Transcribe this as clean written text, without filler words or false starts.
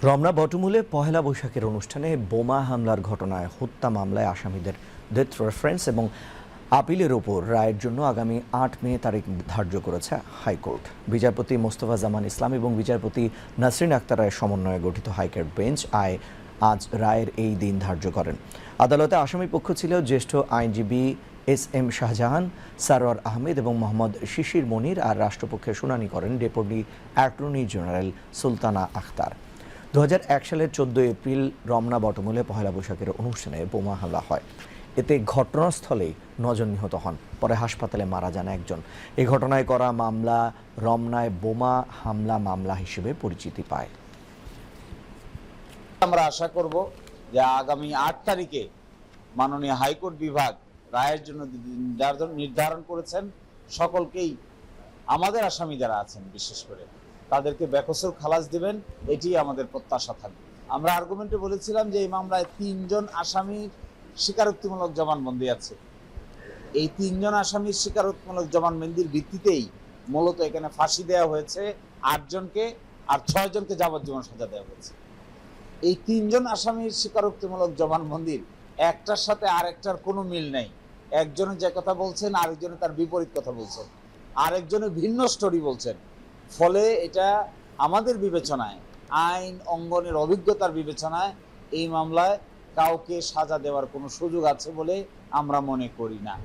রমনা বটমূলে পহেলা বৈশাখের অনুষ্ঠানে বোমা হামলার ঘটনায় হত্যা মামলায় আসামিদের ডেথ রেফারেন্স এবং আপিলের ওপর রায়ের জন্য আগামী ৮ মে তারিখ ধার্য করেছে হাইকোর্ট। বিচারপতি মোস্তফা জামান ইসলাম এবং বিচারপতি নাসরিন আক্তারের সমন্বয়ে গঠিত হাইকোর্ট বেঞ্চ আজ রায়ের এই দিন ধার্য করেন। আদালতে আসামি পক্ষ ছিল জ্যেষ্ঠ আইনজীবী এস.এম. শাহজাহান, সারোয়ার আহমেদ এবং মোহাম্মদ শিশির মনির, আর রাষ্ট্রপক্ষে শুনানি করেন deputy attorney general Sultana Akhtar. 2001 সালের 14 এপ্রিল রমনা বটমূলে পহেলা বৈশাখের অনুষ্ঠানে বোমা হামলা হয়। এতে ঘটনাস্থলেই 9 জন নিহত হন, পরে হাসপাতালে মারা যান একজন। এই ঘটনায় করা মামলা রমনায় বোমা হামলা মামলা হিসেবে পরিচিতি পায়। আমরা আশা করব যে আগামী 8 তারিখে মাননীয় হাইকোর্ট বিভাগ রায়ের জন্য নির্ধারণ করেছেন। সকলকেই, আমাদের আসামি যারা আছেন বিশেষ করে তাদেরকে বেকসুর খালাস দিবেন, এটি আমাদের প্রত্যাশা থাকবে। আমরা আর্গুমেন্টে বলেছিলাম যে এই মামলায় 3 জন আসামির স্বীকারোক্তিমূলক জবানবন্দি আছে। এই 3 জন আসামির স্বীকারোক্তিমূলক জবানবন্দির ভিত্তিতেই মূলত এখানে ফাঁসি দেওয়া হয়েছে 8 জনকে, আর 6 জনকে যাবজ্জীবন সাজা দেওয়া হয়েছে। এই 3 জন আসামির স্বীকারোক্তিমূলক জবানবন্দির একটার সাথে আরেকটার কোনো মিল নেই। একজনে যে কথা বলছেন আরেকজনে তার বিপরীত কথা বলছেন, আরেকজনে ভিন্ন স্টোরি বলছেন। ফলে এটা আমাদের বিবেচনায়, আইন অঙ্গনের অভিজ্ঞতার বিবেচনায় এই মামলায় কাউকে সাজা দেওয়ার কোনো সুযোগ আছে বলে আমরা মনে করি না।